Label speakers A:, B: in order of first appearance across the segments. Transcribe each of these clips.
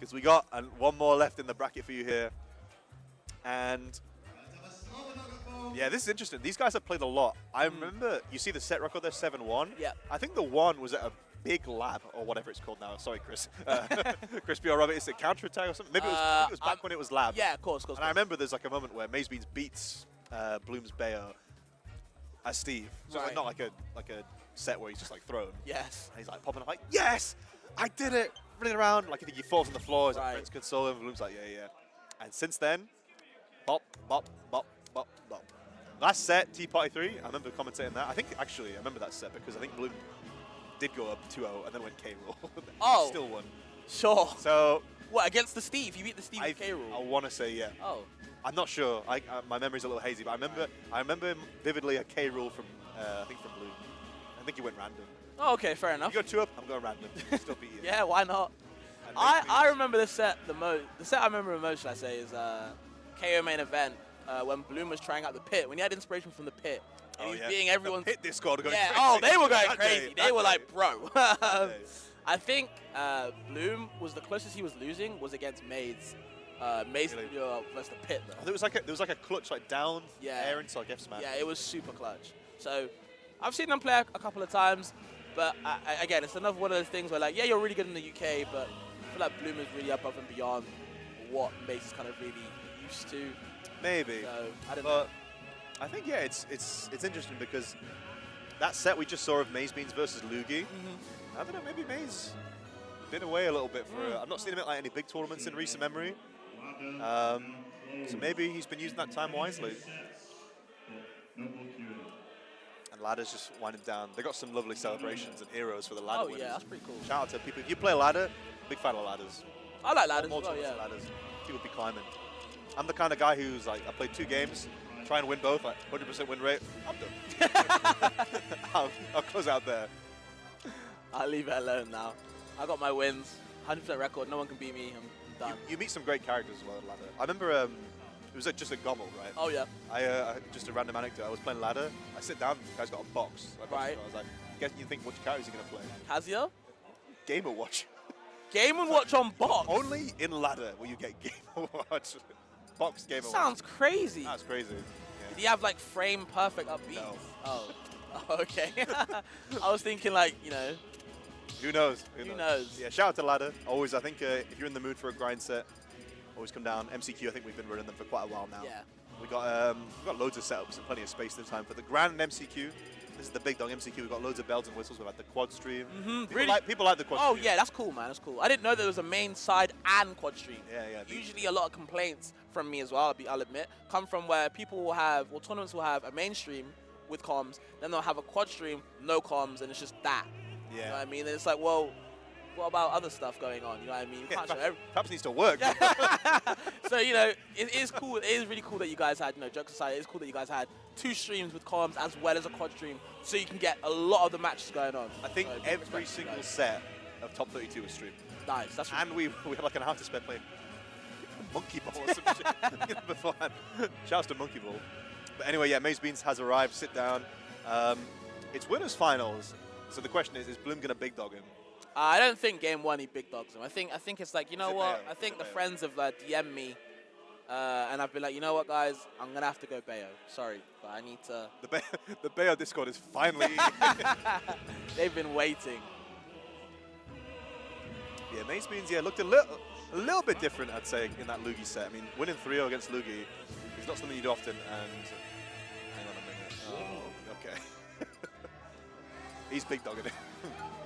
A: because we got one more left in the bracket for you here. And yeah, this is interesting. These guys have played a lot. I remember, you see the set record there, 7-1?
B: Yeah.
A: I think the one was at a big lab, or whatever it's called now. Sorry, Chris. Chris B. or Robert, is it counterattack or something? Maybe it was back when it was lab.
B: Yeah, of course.
A: And I remember there's like a moment where MazeBeans beats Bloom's Bayo as Steve. So
B: Right.
A: not like a set where he's just like thrown.
B: Yes.
A: And he's like popping up like, yes, I did it. Running around, like I think he falls on the floor. His
B: Right.
A: friends console him. Bloom's like, yeah. And since then, bop, bop, bop, bop, bop. Last set, Tea Party 3, I remember commentating that. I remember that set because I think Bloom did go up 2-0 and then went K-Roll.
B: Oh.
A: Still won.
B: Sure.
A: So.
B: What, against the Steve? You beat the Steve with K-Rool?
A: I want to say, yeah.
B: Oh.
A: I'm not sure. My memory's a little hazy, but I remember vividly a K-Rool from, I think from Bloom. I think he went random.
B: Oh, okay, fair enough.
A: You go 2 up, I'm going random. Still beat you.
B: Yeah, why not?
A: And
B: I remember the set the most. The set I remember the most, should I say, is KO main event when Bloom was trying out the pit. When he had inspiration from the pit. And he was being everyone's...
A: The pit Discord going
B: yeah,
A: crazy.
B: oh, they were going
A: That
B: crazy.
A: day,
B: They were
A: that
B: like,
A: day.
B: bro.
A: That day.
B: I think Bloom was the closest he was losing was against Maze. Maze
A: Really?
B: versus the pit, though.
A: There was like a clutch like down air into like F smash.
B: Yeah, it was super clutch. So I've seen them play a couple of times, but again, it's another one of those things where like, yeah, you're really good in the UK, but I feel like Bloom is really above and beyond what Maze is kind of really used to.
A: Maybe.
B: So I don't know.
A: I think it's interesting because that set we just saw of MazeBeans versus Lugi. I don't know, maybe Maze been away a little bit for. I've not seen him at like any big tournaments in recent memory. So maybe he's been using that time wisely. And ladder's just winding down. They got some lovely celebrations and heroes for the ladder winners.
B: Yeah, that's pretty cool.
A: Shout out to people. If you play ladder, big fan of ladders.
B: I like ladders
A: More
B: as well,
A: tournaments
B: yeah.
A: of ladders. People be climbing. I'm the kind of guy who's like, I played 2 games, try and win both, like 100% win rate. I'm done. I'll close out there.
B: I'll leave it alone now. I got my wins, 100% record. No one can beat me. I'm done.
A: You meet some great characters as well at ladder. I remember it was just a Gommel, right?
B: Oh yeah.
A: Just a random anecdote. I was playing ladder. I sit down, the guy's got a box.
B: Right.
A: I was like, guess you think which characters are gonna play?
B: Kazia?
A: Gamer Watch.
B: Game & Watch on box.
A: Only in ladder will you get Gamer Watch. Box Gamer Watch.
B: Sounds crazy.
A: That's crazy.
B: Did he have like frame perfect upbeat?
A: No.
B: Oh. Okay. I was thinking like, you know.
A: Who knows?
B: Who knows?
A: Yeah, shout out to ladder. Always, I think if you're in the mood for a grind set, always come down. MCQ, I think we've been running them for quite a while now.
B: Yeah.
A: We've got loads of setups and plenty of space this time for the grand MCQ. This is the big dog MCQ. We've got loads of bells and whistles. We've had the quad stream. People like the quad stream.
B: Oh yeah, that's cool, man. That's cool. I didn't know there was a main side and quad stream.
A: Yeah.
B: Usually a lot of complaints from me as well, I'll admit, come from where people will have, or tournaments will have a main stream with comms, then they'll have a quad stream, no comms, and it's just that.
A: Yeah.
B: You know what I mean? And it's like, well, what about other stuff going on? You know what I mean? You can't show every
A: Perhaps needs to work.
B: So, you know, it is cool. It is really cool that you guys had, you know, jokes aside, it is cool that you guys had 2 streams with comms as well as a quad stream, so you can get a lot of the matches going on.
A: I think
B: So, big
A: every
B: respect to you
A: single
B: guys.
A: set of top 32 was streamed.
B: Nice. That's
A: And we had like an hour to spend playing Monkey Ball or some shit beforehand. Shouts to Monkey Ball. But anyway, yeah, MazeBeans has arrived. Sit down. It's winners finals. So the question is Bloom going to big dog him?
B: I don't think game 1 he big dogs him. I think it's like, you know
A: Is it
B: what?
A: Bayo?
B: I think
A: Is it
B: the
A: Bayo?
B: friends have DM'd me, and I've been like, you know what, guys? I'm gonna have to go Bayo. Sorry, but I need to.
A: The Bayo Discord is finally.
B: They've been waiting.
A: Yeah, MazeBeans looked a little bit different, I'd say, in that Lugi set. I mean, winning 3-0 against Lugi is not something you do often. And hang on a minute. Oh, okay. He's big dogging it.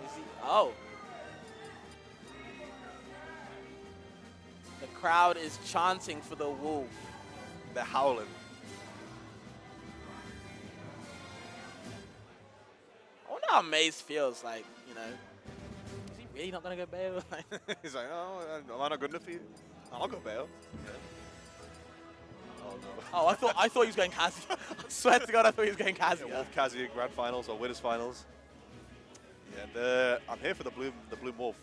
B: Is he? Oh. The crowd is chanting for the wolf.
A: They're howling.
B: I wonder how Maze feels like, you know. Is he really not gonna go Bayo?
A: He's like, oh, am I not good enough for you? I'll go Bayo. Yeah. Oh no.
B: Oh, I thought he was going Kazia. I swear to God, I thought he was going Kazia.
A: Yeah, Wolf Kazi Grand Finals or Winners Finals. Yeah, I'm here for the Bloom Wolf.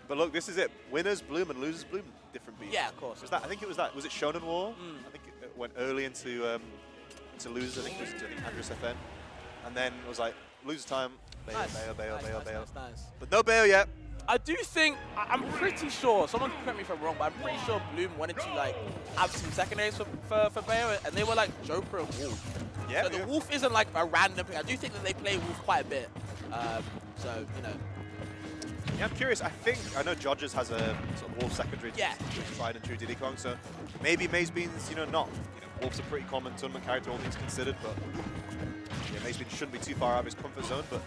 A: But look, this is it. Winners Bloom and losers Bloom, different beats.
B: Yeah, of course.
A: I think it was that. Was it Shonen War? I think it went early into losers. I think it was to Andres FN, and then it was like losers time. Bayo,
B: Nice.
A: Bayo.
B: Nice.
A: But no Bayo yet.
B: I do think, I'm pretty sure, someone can correct me if I'm wrong, but I'm pretty sure Bloom wanted to like have some secondaries for Bayo, and they were like Joker and Wolf.
A: Yeah.
B: So the Wolf isn't like a random pick. I do think that they play Wolf quite a bit. So, you know.
A: Yeah, I'm curious. I know Jodgers has a sort of Wolf secondary,
B: Yeah.
A: which is tried and true Diddy Kong. So maybe MazeBeans, not. Wolf's a pretty common tournament character, all things considered, but yeah, MazeBeans shouldn't be too far out of his comfort zone. But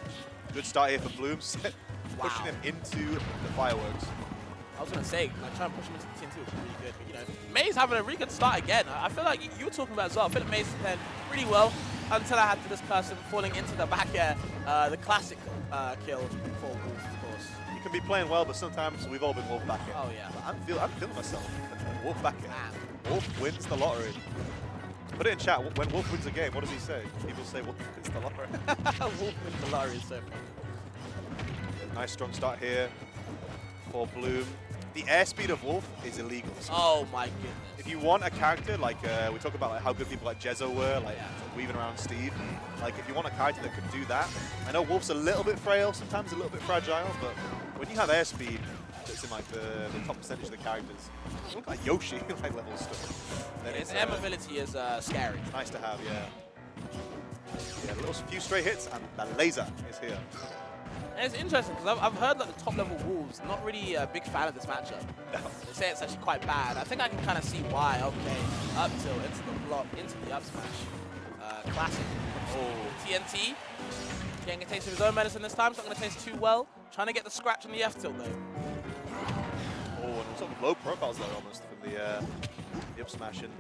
A: good start here for Bloom, pushing him into the fireworks.
B: I was going to say, like, trying to push him into the TNT was really good. But, Maze having a really good start again. I feel like you were talking about as well. I feel like Maze is playing pretty well until I had to discuss him falling into the back air, the classic kill for Wolf, of course.
A: You can be playing well, but sometimes we've all been Wolf back air.
B: Oh, yeah.
A: But I'm feeling myself. Wolf back air.
B: Man.
A: Wolf wins the lottery. Put it in chat. When Wolf wins a game, what does he say? People say Wolf wins the lottery.
B: Wolf wins the lottery is so funny.
A: Nice strong start here for Bloom. The airspeed of Wolf is illegal.
B: Oh my goodness.
A: If you want a character, like we talk about how good people like Jezzo were, like sort of weaving around Steve, like if you want a character that can do that, I know Wolf's a little bit frail, sometimes a little bit fragile, but when you have airspeed that's in like the top percentage of the characters, like Yoshi like level stuff, then
B: His air mobility is scary.
A: It's nice to have, yeah. Yeah, a little few straight hits and the laser is here.
B: And it's interesting because I've heard that the top level Wolves not really a big fan of this matchup. They say it's actually quite bad. I think I can kind of see why. Okay, up tilt into the block, into the up smash. Classic. Oh, TNT. Getting a taste of his own medicine this time. It's not going to taste too well. Trying to get the scratch on the F tilt though.
A: Oh, and sort of low profiles there almost from the up smashing.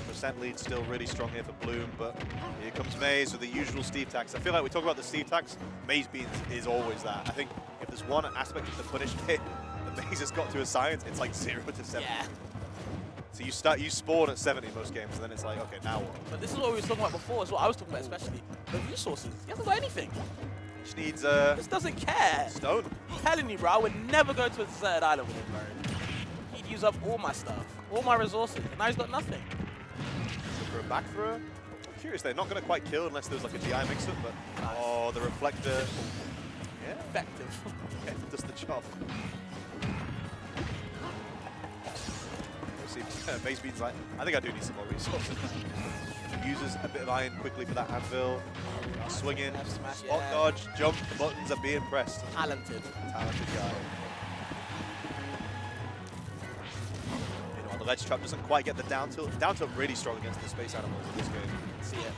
A: Percent lead still really strong here for Bloom, but here comes Maze with the usual Steve tax. I feel like we talk about the Steve tax, MazeBeans is always that. I think if there's one aspect of the punish hit that Maze has got to a science, it's like 0 to 70.
B: Yeah.
A: So you spawn at 70 most games, and then it's like, okay, now what?
B: But this is what we were talking about before, is what I was talking about especially. The resources. He hasn't got anything.
A: Just needs
B: Just doesn't care.
A: stone.
B: I'm telling you, bro, I would never go to a deserted island with him, bro. He'd use up all my stuff, all my resources, and now he's got nothing.
A: For a back throw. I'm curious, they're not going to quite kill unless there's like a DI mix-up, but
B: Nice.
A: oh, the reflector. Yeah,
B: Effective.
A: yeah, does the job. See, MazeBeans like, I think I do need some more resources. Uses a bit of iron quickly for that anvil. Swinging,
B: F smash,
A: spot
B: yeah.
A: dodge, jump, the buttons are being pressed.
B: Talented.
A: Talented guy. The ledge trap doesn't quite get the down tilt. Down tilt really strong against the space animals in this game.
B: See it.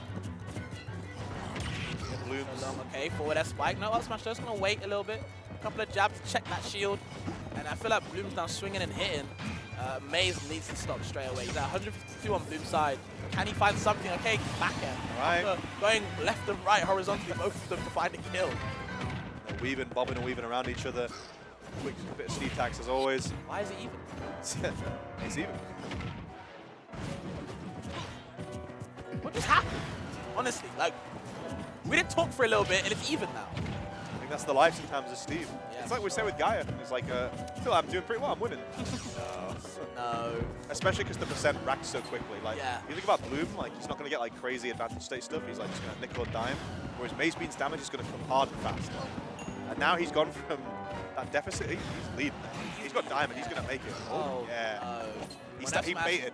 A: Blooms.
B: So long, okay, forward air spike. No, up smash just gonna wait a little bit. A couple of jabs to check that shield. And I feel like Bloom's now swinging and hitting. Maze needs to stop straight away. He's at 152 on Bloom's side. Can he find something? Okay, back air.
A: Right.
B: After going left and right horizontally, both of them to find a kill.
A: They're weaving, bobbing and weaving around each other. Quick bit of Steve tax as always.
B: Why is it even?
A: It's even.
B: What just happened? Honestly, like, we didn't talk for a little bit and it's even now.
A: I think that's the life sometimes of Steve.
B: Yeah,
A: It's like we say with Gaia. It's like, I feel like I'm doing pretty well, I'm winning.
B: No.
A: Especially because the percent racks so quickly. Like,
B: Yeah.
A: if you think about Bloom, like, he's not going to get like crazy advantage state stuff. He's like just going to nickel or dime. Whereas MazeBeans' damage is going to come hard and fast. And now he's gone from that deficit. He's leading. He's got diamond. He's going to make it.
B: Oh,
A: yeah.
B: no.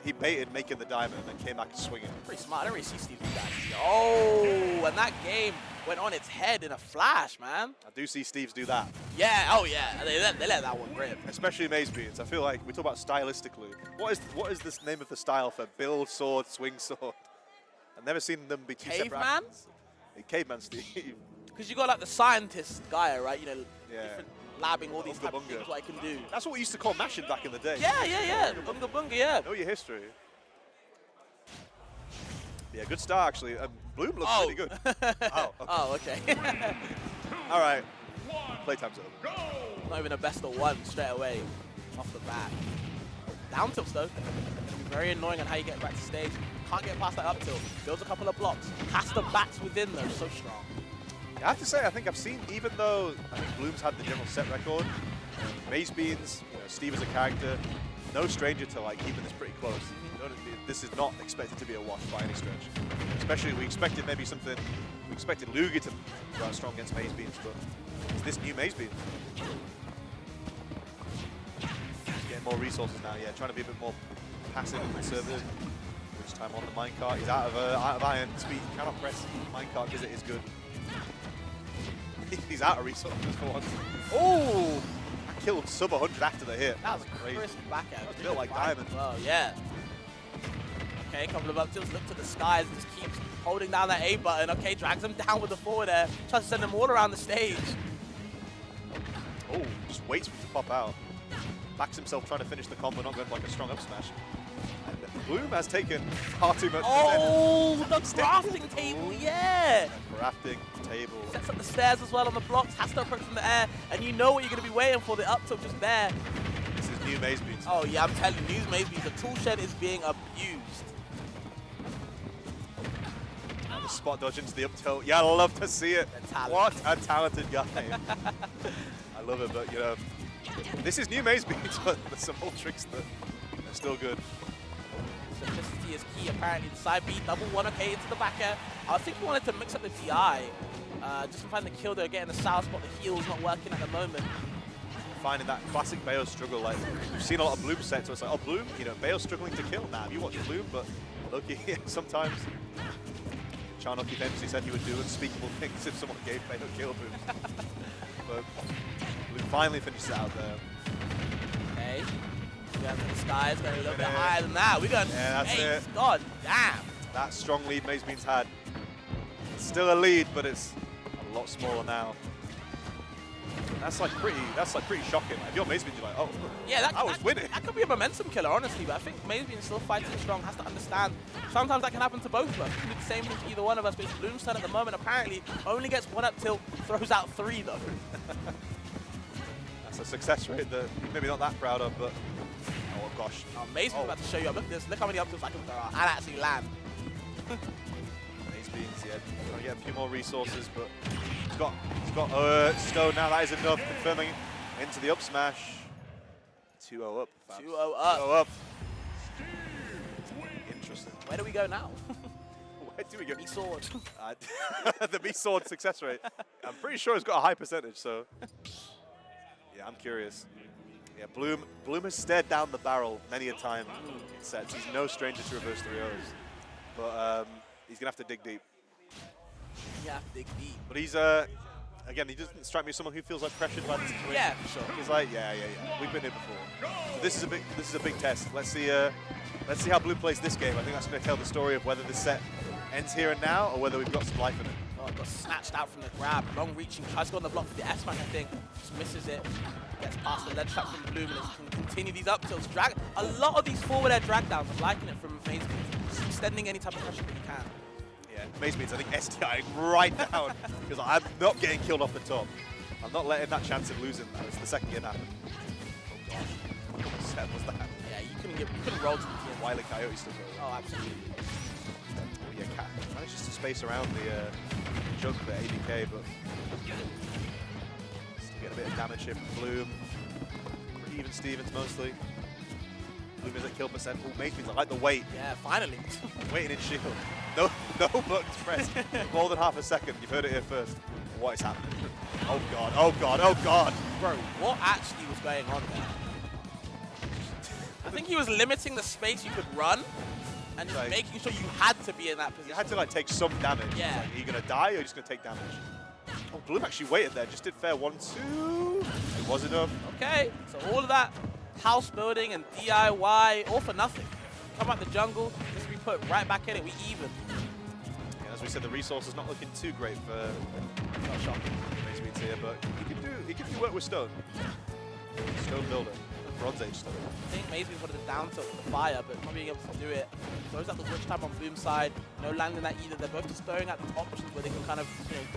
A: He baited making the diamond and then came back swinging.
B: Pretty smart. I don't really see Steve do that. Oh, and that game went on its head in a flash, man.
A: I do see Steve's do that.
B: Yeah, oh yeah. They let that one rip.
A: Especially MazeBeans. I feel like we talk about stylistically. What is this name of the style for build sword, swing sword? I've never seen them be two separate
B: Caveman?
A: actions. Caveman Steve.
B: Because you got like the scientist guy, right? You know,
A: Yeah.
B: different labbing all these
A: Bunga
B: type of
A: bunga.
B: things what I can do.
A: That's what we used to call mashing back in the day.
B: Yeah. Bunga bunga, yeah.
A: Know your history. Yeah, good start actually. Bloom looks
B: Oh.
A: really good. Oh, okay.
B: Oh, okay.
A: All right. Playtime's over.
B: Not even a best of one straight away off the bat. Down tilts though. Very annoying on how you get back to stage. Can't get past that up tilt. Builds a couple of blocks. Has the bats within though, so strong.
A: I have to say, I think I've seen, even though I think Bloom's had the general set record, MazeBeans, Steve as a character, no stranger to like keeping this pretty close. This is not expected to be a wash by any stretch. Especially, we expected maybe something, we expected Lugia to run strong against MazeBeans, but it's this new MazeBeans. more resources now. Yeah, trying to be a bit more passive and conservative. Which time on the minecart. He's out of iron. Speed cannot press minecart because it is good. He's out of resources for once. Oh! I killed sub 100 after the hit.
B: That was a crisp back out.
A: That was built like diamond.
B: Well, yeah. Okay, a couple of up tilts, look to the skies, and just keeps holding down that A button. Okay, drags him down with the forward air. Tries to send him all around the stage.
A: Oh, just waits for him to pop out. Backs himself trying to finish the combo, not going for like a strong up smash. And Bloom has taken far too much.
B: Oh, the crafting table, yeah!
A: Crafting table.
B: Sets up the stairs as well on the blocks, has to approach from the air, and you know what you're going to be waiting for, the up tilt just there.
A: This is new MazeBeans.
B: Oh yeah, I'm telling you, new MazeBeans, the tool shed is being abused.
A: And the spot dodge into the up tilt. Yeah, I love to see it. What a talented guy. I love it, but you know, this is new MazeBeans, but there's some old tricks that are still good.
B: Simplicity is key, apparently. The side B, double 1, okay, into the back air. I think he wanted to mix up the DI. Just to find the kill there, getting the south spot. The heal's not working at the moment.
A: Finding that classic Bayo struggle, like we've seen a lot of Bloom sets, so it's like, oh, Bloom, you know, Bayo's struggling to kill now. You watch Bloom, but Loki, sometimes Charnocky famously said he would do unspeakable things if someone gave Bayo kill booms. But Bloom finally finishes it out there.
B: Okay. We go to the skies, going a little bit higher than that. We're going
A: that's it.
B: God damn.
A: That strong lead MazeBeans had. It's still a lead, but it's a lot smaller now. That's like pretty shocking. If you're MazeBeans, you're like, oh,
B: yeah,
A: I was winning.
B: That could be a momentum killer, honestly, but I think MazeBeans still fighting strong, has to understand. Sometimes that can happen to both of us. It can be the same thing to either one of us, but it's Bloom's turn at the moment. Apparently, only gets 1 up tilt, throws out 3, though.
A: That's a success rate that maybe not that proud of, but oh gosh.
B: Oh, MazeBeans about to show you. Look at this. Look how many up tilts I can throw out and actually land.
A: MazeBeans, yeah, trying to get a few more resources, but he's got Stone now. That is enough. Confirming into the up smash. 2-0 up.
B: 2-0 up.
A: 2-0 up. Interesting.
B: Where do we go now?
A: Where do we go?
B: Me sword.
A: The me sword success rate. I'm pretty sure it's got a high percentage, so yeah, I'm curious. Yeah, Bloom has stared down the barrel many a time in sets. He's no stranger to reverse 3-0s, but he's gonna have to dig deep.
B: Yeah, dig deep.
A: But he's again, he doesn't strike me as someone who feels like pressured by the situation.
B: Yeah, for sure.
A: He's like, yeah. We've been here before. So this is a big test. Let's see how Bloom plays this game. I think that's going to tell the story of whether this set ends here and now, or whether we've got some life in it.
B: Oh, got snatched out from the grab. Long reaching, tries to go on the block for the S-Smash, I think. Just misses it. Gets past the ledge trap from Bloom, and it can continue these up tilts. Drag a lot of these forward air drag downs. I'm liking it from MazeBeans. Extending any type of pressure that you can.
A: Yeah, MazeBeans, I think STI right down because I'm not getting killed off the top. I'm not letting that chance of losing. It's the second game happened. Oh gosh, what set was that?
B: Yeah, you couldn't roll to the TN.
A: Wily Coyote still goes.
B: Oh, absolutely.
A: Oh yeah, Cat manages to space around the jump for ABK, but still get a bit of damage here from Bloom. Pretty even Stevens mostly. Bloom is at kill percent. Oh, MazeBeans, I like the wait.
B: Yeah, finally.
A: Waiting in shield. No buttons pressed. More than half a second. You've heard it here first. What is happening? Oh god, oh god, oh god.
B: Bro, what actually was going on there? I think he was limiting the space you could run and just making sure you had to be in that position.
A: You had to like take some damage.
B: Yeah.
A: Like, are you going to die or are you just going to take damage? Oh, Bloom actually waited there. Just did fair 1-2. It was enough.
B: Okay, so all of that house building and DIY, all for nothing. Come out the jungle, just be put right back in it, we even.
A: Yeah, as we said, the resource is not looking too great for MazeBeans here, but he can do work with Stone. Stone builder, Bronze Age Stone.
B: I think MazeBeans wanted the down tilt for the fire, but not being able to do it. Throws out the witch time on Bloom's side, no landing that either. They're both just throwing out the options where they can kind of,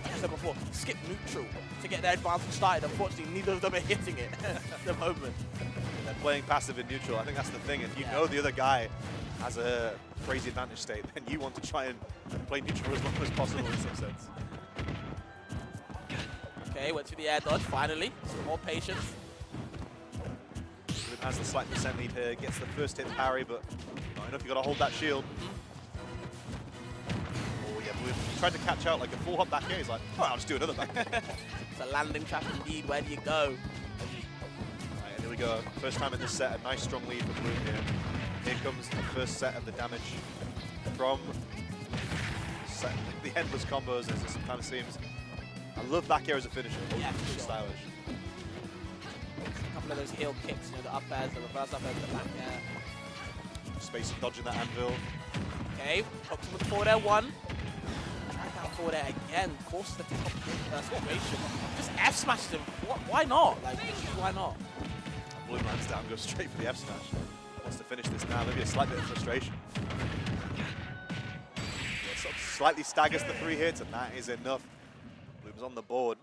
B: like I said before, skip neutral to get their advantage started. Unfortunately, neither of them are hitting it at the moment.
A: They're playing passive in neutral. I think that's the thing. If you know the other guy has a crazy advantage state, then you want to try and play neutral as long as possible in some sense.
B: Okay, went to the air dodge, finally. Some more patience.
A: Bloom has the slight percent lead here, gets the first hit parry, but not enough. You've got to hold that shield. Oh yeah, Bloom tried to catch out like a full hop back here. He's like, oh, I'll just do another back.
B: It's a landing trap indeed. Where do you go?
A: Right, we go. First time in this set, a nice strong lead for Bloom here. Here comes the first set of the damage from the endless combos, as it kind of seems. I love back air as a finisher.
B: Yeah,
A: It's
B: for sure.
A: stylish.
B: A couple of those heel kicks, you know, the up airs, the reverse up airs, the back air.
A: Space dodging that anvil.
B: Okay, hooked him with the forward air one. Right down forward air again, forces the top situation. Just F smashes him. Why not? Like, why not?
A: Bloom lands down, goes straight for the F smash. Wants to finish this now, maybe a slight bit of frustration. Yeah, sort of slightly staggers the 3 hits, and that is enough. Bloom's on the board.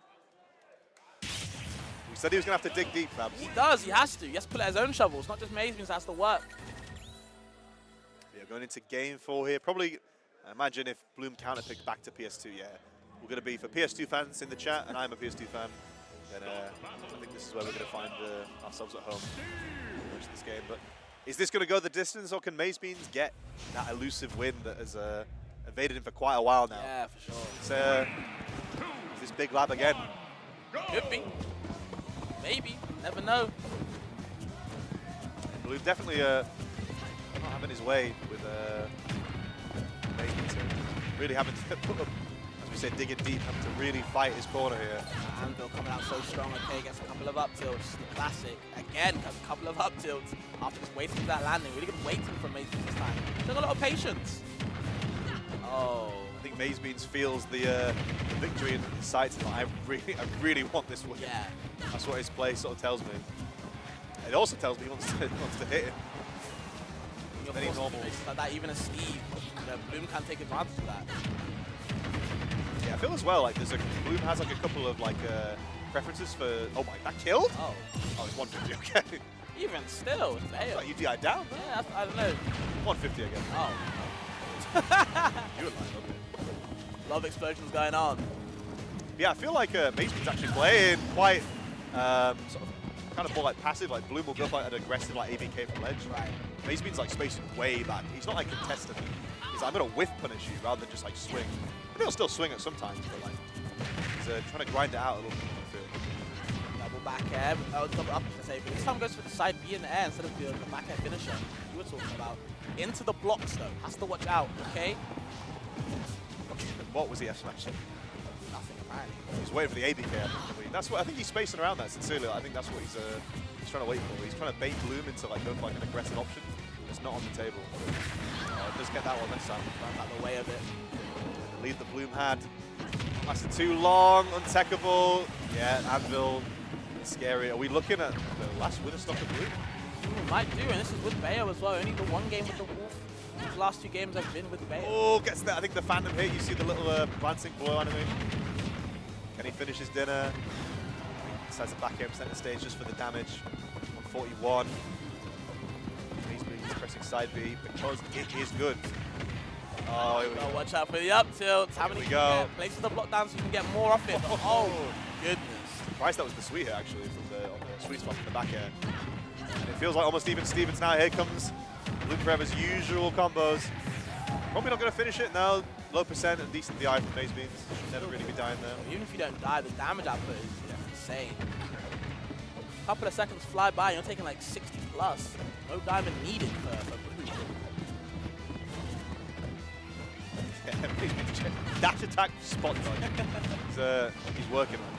A: We said he was going to have to dig deep, Fabs.
B: He does, he has to. He has to pull out his own shovels, not just MazeBeans that has to work.
A: Yeah, going into game 4 here. Probably, I imagine if Bloom counterpicked back to PS2, yeah. We're going to be, for PS2 fans in the chat, and I'm a PS2 fan, then I think this is where we're going to find ourselves at home for most of this game. But is this going to go the distance, or can MazeBeans get that elusive win that has evaded him for quite a while now?
B: Yeah, for sure.
A: It's this big lab again.
B: Could be. Maybe. Never know.
A: Bloom definitely not having his way with MazeBeans here. Really having to put up, as we said, digging deep, having to really fight his corner here.
B: Anvil coming out so strong. Okay, gets a couple of up tilts. Classic. Again, gets a couple of up tilts after just waiting for that landing. Really good waiting from MazeBeans this time. Took a lot of patience. Oh.
A: I think MazeBeans feels the victory in his sights. And I really want this win.
B: Yeah.
A: That's what his play sort of tells me. It also tells me he wants to hit it. Any normal.
B: Like that, even a Steve, Bloom can take advantage of that.
A: Yeah, I feel as well like Bloom has like a couple of like preferences for. Oh my, that killed?
B: Oh.
A: Oh, it's 150. Okay.
B: Even still, it's fail.
A: Like you DI down.
B: Yeah, I don't know.
A: 150 again.
B: Oh.
A: You and mine, okay.
B: A lot of explosions going on.
A: Yeah, I feel like MazeBeans actually playing quite sort of kind of more like passive. Like Bloom will go for like, an aggressive like ABK from ledge.
B: Right.
A: MazeBeans like spacing way back. He's not like contesting. He's like, I'm gonna whiff punish you rather than just like swing. I mean, he'll still swing at sometimes, but like he's trying to grind it out a little bit. I feel.
B: Double back air. Oh, double up, I should say. But this time goes for the side B in the air instead of the back air finisher you were talking about. Into the blocks though. Has to watch out. Okay.
A: What was he F smashing?
B: Nothing apparently.
A: He's waiting for the ABK. That's what I think he's spacing around that sincerely. I think that's what he's trying to wait for. He's trying to bait Bloom into like going for like an aggressive option. It's not on the table. Does get that one next time.
B: Runs out the way of it.
A: The lead that Bloom had lasted too long, untechable. Yeah, Anvil, scary. Are we looking at the last winner stock of Bloom?
B: Might do, and this is with Bayo as well. Only the one game with the Wolf. These last 2 games have been with Bayo.
A: Oh, gets that. I think the Phantom hit. You see the little glancing blow animation. Can he finish his dinner? Decides to back air center stage just for the damage. 141. He's pressing side B because it is good. Oh, here we go.
B: Watch out for the up tilt. How many
A: we go.
B: Places the block down so you can get more off it. Oh, goodness.
A: Surprised that was the sweet hit actually on the sweet spot from the back air. And it feels like almost even Stevens now. Here comes Bloom4Eva's usual combos. Probably not going to finish it now. Low percent and decent DI from MazeBeans. Should never really be dying there.
B: Even if you don't die, the damage output is insane. A couple of seconds fly by, you're taking like 60 plus. No diamond needed for Bloom.
A: Yeah, dash attack spot dodge. He's working on it.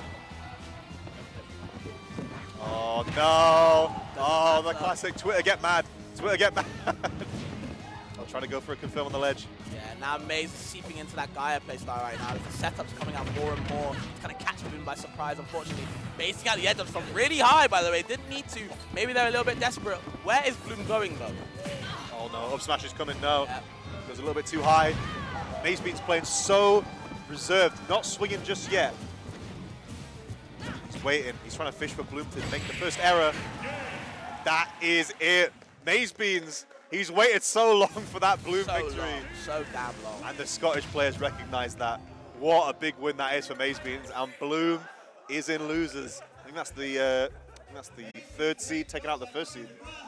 A: Oh no! Oh, the classic Twitter get mad. Twitter get mad. I'll try to go for a confirm on the ledge.
B: Yeah, now Maze is seeping into that Gaia playstyle right now. The setup's coming out more and more. It's kind of catching him by surprise, unfortunately. Basing out the edge ups from really high, by the way. Didn't need to. Maybe they're a little bit desperate. Where is Bloom going, though?
A: Oh no, up smash is coming. No.
B: Yep.
A: Goes a little bit too high. MazeBeans playing so reserved, not swinging just yet. He's waiting. He's trying to fish for Bloom to make the first error. That is it. MazeBeans, he's waited so long for that Bloom victory.
B: Long, so damn long.
A: And the Scottish players recognize that. What a big win that is for MazeBeans. And Bloom is in losers. I think that's the 3rd seed taking out the 1st seed.